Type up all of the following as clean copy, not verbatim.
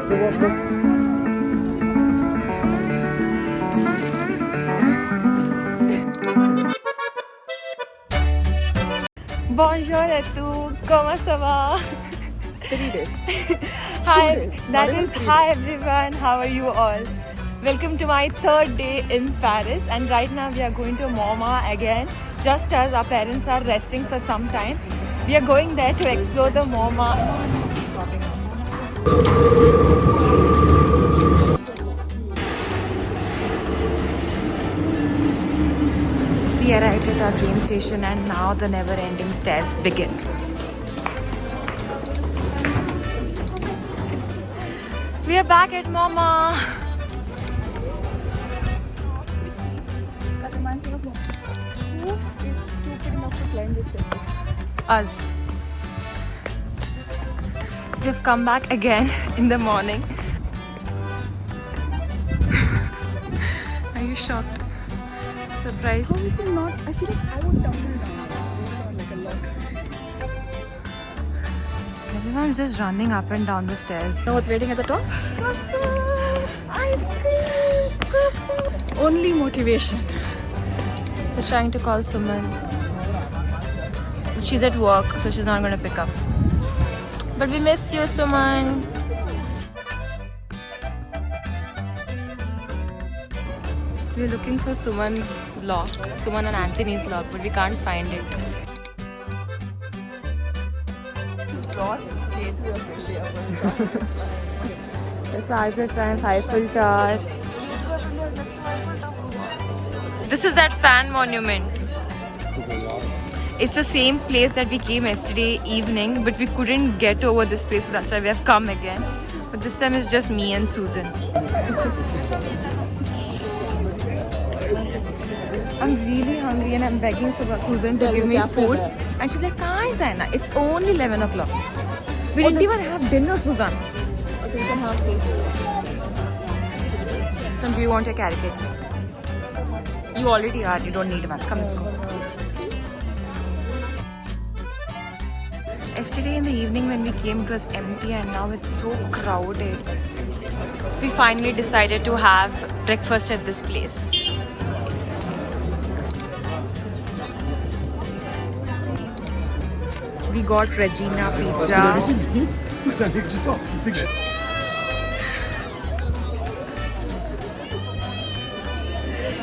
Bonjour à tous, comment ça va? 3 days. Hi, 2 days, that not even is 3 hi everyone, how are you all? Welcome to my third day in Paris, and right now we are going to MoMA again, just as our parents are resting for some time. We are going there to explore the MoMA. We arrived at our train station and now the never-ending stairs begin. We are back at MoMA. That reminds me of who is stupid enough to climb this temple? Us. We've come back again in the morning. Are you shocked? Surprised? How is it not? I feel like I would tumble down. Like a log. Everyone's just running up and down the stairs. You know what's waiting at the top? Croissant! Ice cream! Croissant! Only motivation. We're trying to call Suman. But she's at work, so she's not going to pick up. But we miss you, Suman. We're looking for Suman's lock, Suman and Anthony's lock, but we can't find it. It's Arjit and Eiffel Tower. This is that fan monument. It's the same place that we came yesterday evening, but we couldn't get over this place, so that's why we have come again. But this time it's just me and Susan. I'm really hungry and I'm begging Susan to give me food. And she's like, "Kahan is Aina? It's only 11 o'clock. We didn't even have dinner, Susan." Okay, you can have this. Some do you want a caricature? You already are, you don't need one. Come, let's go. Yesterday in the evening when we came, it was empty and now it's so crowded. We finally decided to have breakfast at this place. We got Regina pizza.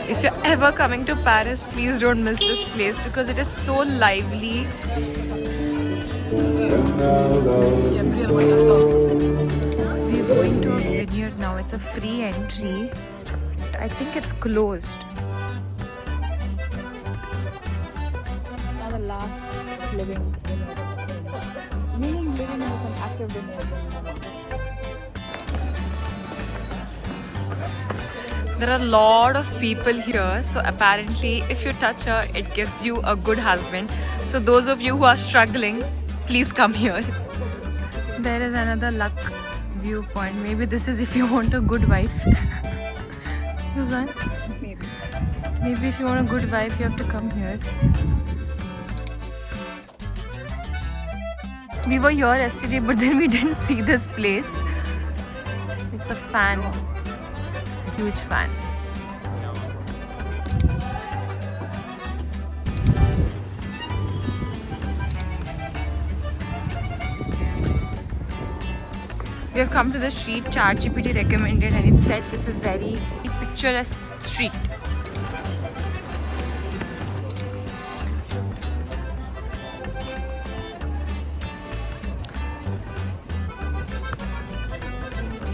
If you're ever coming to Paris, please don't miss this place because it is so lively. We're going to a vineyard now. It's a free entry. I think it's closed. Now the last living vineyard. Meaning living is an active vineyard. There are a lot of people here, so apparently if you touch her, it gives you a good husband. So those of you who are struggling, please come here. There is another luck viewpoint. Maybe this is if you want a good wife. Suzanne? Maybe. Maybe if you want a good wife, you have to come here. We were here yesterday, but then we didn't see this place. It's a fan. A huge fan. We have come to the street ChatGPT recommended, and it said this is very picturesque street.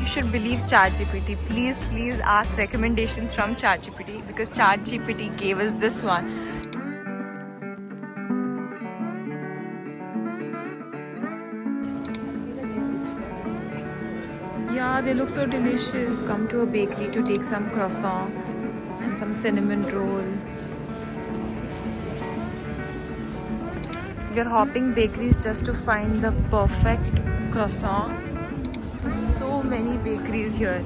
You should believe ChatGPT. Please ask recommendations from ChatGPT because ChatGPT gave us this one. Yeah, they look so delicious. Come to a bakery to take some croissant and some cinnamon roll. We are hopping bakeries just to find the perfect croissant. There's so many bakeries here.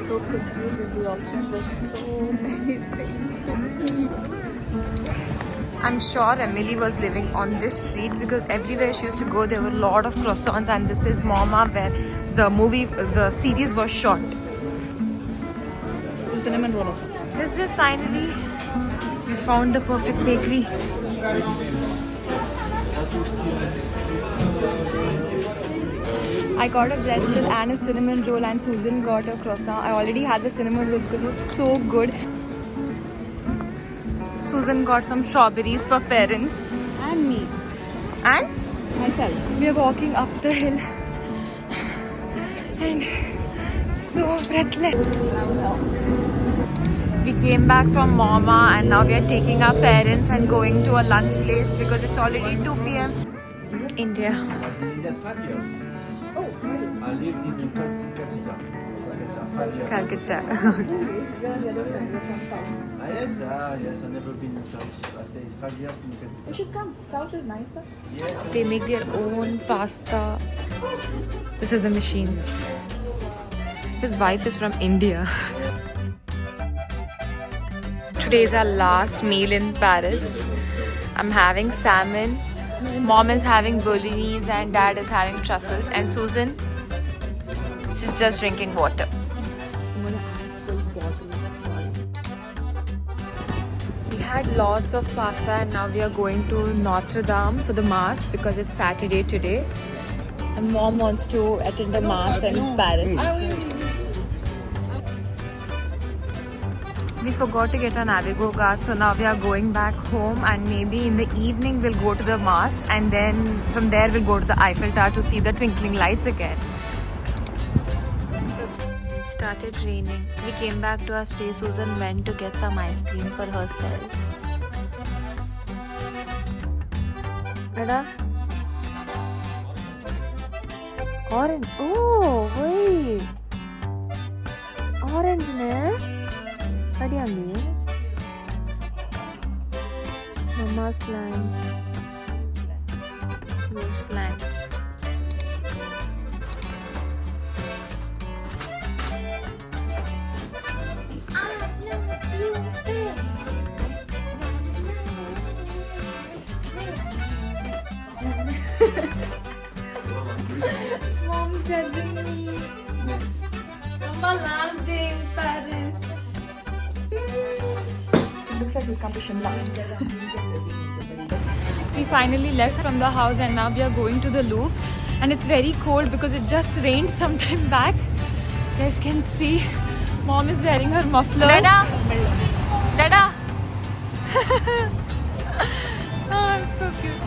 So confused with the options. There's so many things to eat. I'm sure Emily was living on this street because everywhere she used to go there were a lot of croissants, and this is Mama where the series was shot. The cinnamon roll also. This is finally, we found the perfect bakery. I got a pretzel and a cinnamon roll, and Susan got a croissant. I already had the cinnamon roll because it was so good. Susan got some strawberries for parents. And me. And Myself. we are walking up the hill. And so breathless. We came back from Mama and now we are taking our parents and going to a lunch place because it's already 2 p.m. India. I was in India 5 years. Oh, really? I lived in Calcutta. 5 years. Calcutta. Really? You're on the other side. You're from south. Yes, I've never been in South. I stayed 5 years in Calcutta. You should come. South is nicer. Yes. They make their own pasta. This is the machine. His wife is from India. Today is our last meal in Paris. I'm having salmon. Mom is having bolognese and Dad is having truffles. And Susan, she's just drinking water. I'm gonna add full bottle of salt. We had lots of pasta and now we are going to Notre Dame for the mass because it's Saturday today. And Mom wants to attend a mass in Paris. We forgot to get our Navigo card, so now we are going back home, and maybe in the evening we'll go to the mass, and then from there we'll go to the Eiffel Tower to see the twinkling lights again. It started raining. We came back to our stay. Susan went to get some ice cream for herself. Ada? Orange. Oh, wait. Orange, ne? Adiami. Mama's plant. Rose plant. Mom's judging me. Mama, last day in Paris. Looks like she's come to Shimla. We finally left from the house and now we are going to the Louvre, and it's very cold because it just rained some time back. You guys can see Mom is wearing her muffler. Dada! Dada! Oh, it's so cute.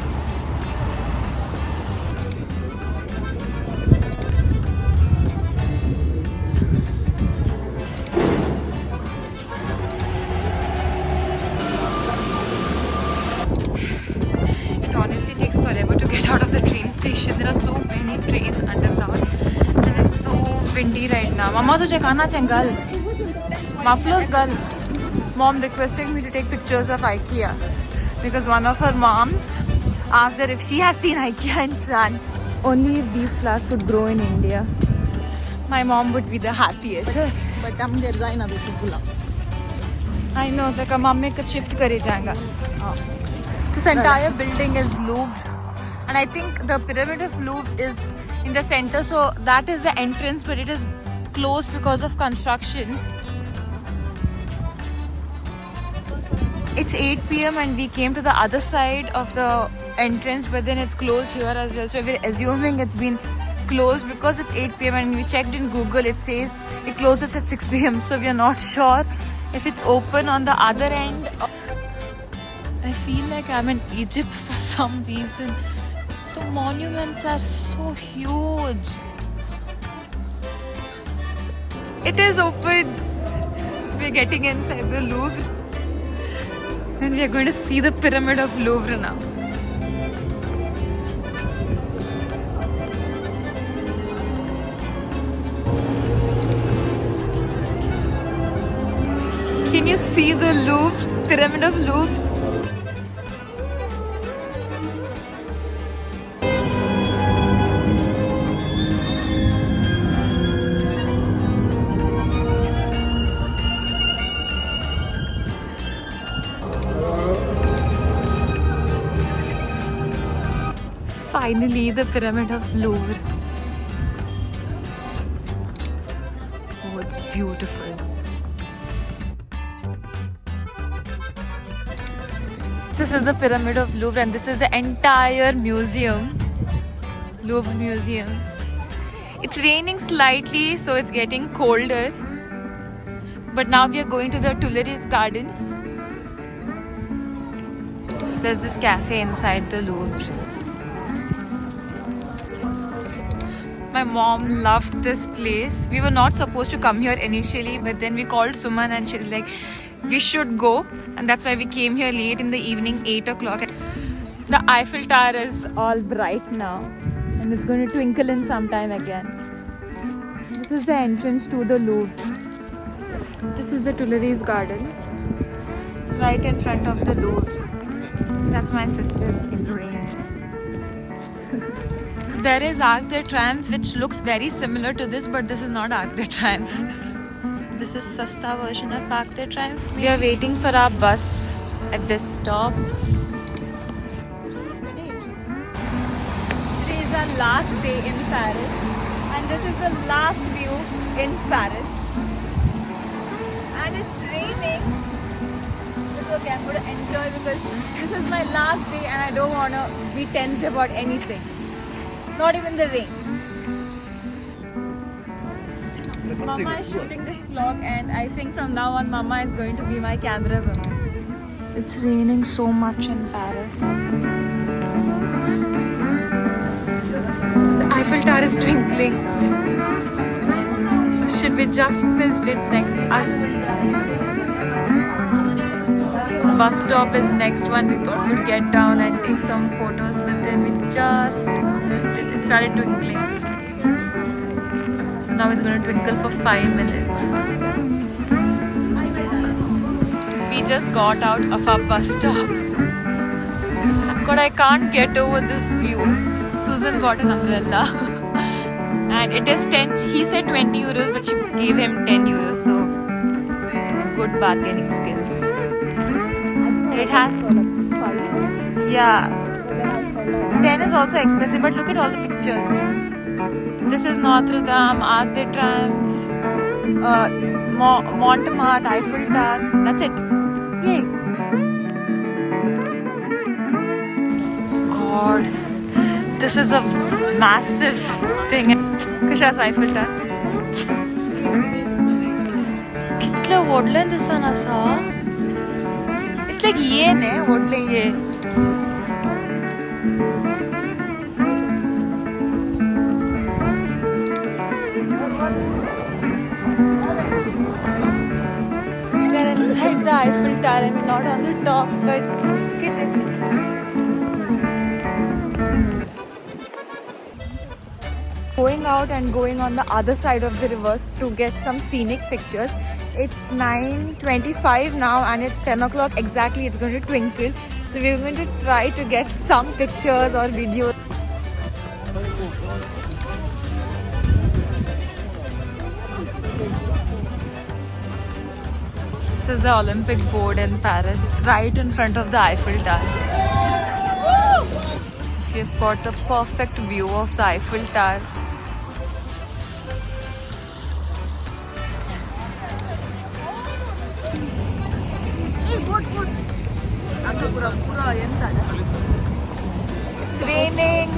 It honestly takes forever to get out of the train station. There are so many trains underground and it's so windy right now. Mama, tujhe khana changal. Mufflers girl. Mom requested me to take pictures of IKEA because one of her moms asked her if she has seen IKEA in France. Only if these flowers would grow in India, my mom would be the happiest. But come there, Zaina, this is Gula. I know, the mummy could shift kare jayega. This entire building is Louvre, and I think the Pyramid of Louvre is in the center, so that is the entrance, but it is closed because of construction. It's 8 p.m. and we came to the other side of the entrance, but then it's closed here as well, so we're assuming it's been closed because it's 8 p.m. and we checked in Google, it says it closes at 6 p.m. so we are not sure if it's open on the other end. I feel like I'm in Egypt for some reason. The monuments are so huge. It is open. So we're getting inside the Louvre. And we are going to see the Pyramid of Louvre now. Can you see the Louvre, Pyramid of Louvre? finally the Pyramid of Louvre. Oh, it's beautiful. This is the Pyramid of Louvre and this is the entire museum. Louvre Museum. It's raining slightly, so it's getting colder. But now we are going to the Tuileries Garden. There's this cafe inside the Louvre. My mom loved this place. We were not supposed to come here initially, but then we called Suman and she's like, we should go. And that's why we came here late in the evening, 8 o'clock. The Eiffel Tower is all bright now. And it's going to twinkle in some time again. This is the entrance to the Louvre. This is the Tuileries Garden. Right in front of the Louvre. That's my sister in the rain. There is Arc de Triomphe, which looks very similar to this, but this is not Arc de Triomphe. This is Sasta version of Arc de Triomphe. We are waiting for our bus at this stop. Today is our last day in Paris, and this is the last view in Paris. And it's raining. It's okay, I'm going to enjoy because this is my last day and I don't want to be tensed about anything. Not even the rain. Mama is shooting this vlog and I think from now on Mama is going to be my camera woman. It's raining so much in Paris. The Eiffel Tower is twinkling. Shit, we just missed it. Bus stop is next one. We thought we'd get down and take some photos, but then we just missed it. It started twinkling. So now it's going to twinkle for 5 minutes. We just got out of our bus stop. God, I can't get over this view. Susan got an umbrella. And it is 10, he said 20 euros, but she gave him 10 euros. So, good bargaining skills. It has, yeah, 10 is also expensive, but look at all the pictures. This is Notre Dame, Arc de Triomphe, Montmartre, Eiffel Tower. That's it. Yay! God, this is a massive thing. Kasha's Eiffel Tower. Kitla woodland this one asa. It's like ye ne woodland ye. We're inside the Eiffel Tower. I mean, not on the top, but look at it. Going out and going on the other side of the river to get some scenic pictures. It's 9:25 now and at 10 o'clock exactly it's going to twinkle. So we're going to try to get some pictures or videos. This is the Olympic board in Paris, right in front of the Eiffel Tower. We've got the perfect view of the Eiffel Tower. It's raining.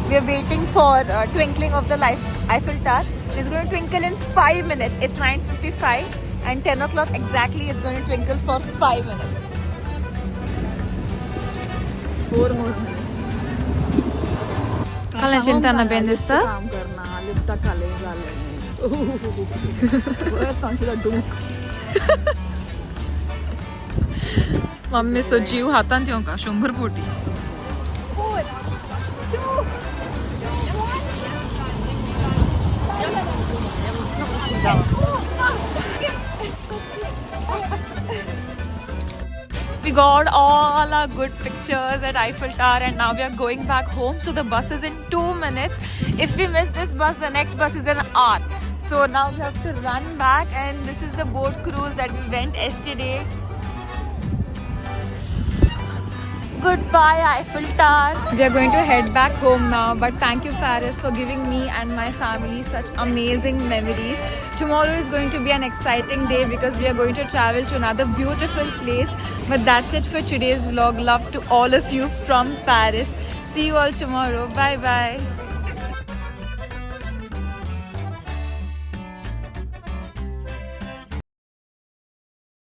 We are waiting for twinkling of the Eiffel Tower. It's going to twinkle in 5 minutes. It's 9:55 and 10 o'clock exactly it's going to twinkle for 5 minutes. 4 more minutes. Kala cinta na benista. काम करना lift खाली झाले परत तांशीला डुंक mummy सो जीव हातान ठेवूं का 100 पोटी. We got all our good pictures at Eiffel Tower and now we are going back home. So the bus is in 2 minutes. If we miss this bus, the next bus is an hour. So now we have to run back and this is the boat cruise that we went yesterday. Goodbye, Eiffel Tower. We are going to head back home now, but thank you, Paris, for giving me and my family such amazing memories. Tomorrow is going to be an exciting day because we are going to travel to another beautiful place. But that's it for today's vlog. Love to all of you from Paris. See you all tomorrow. Bye bye.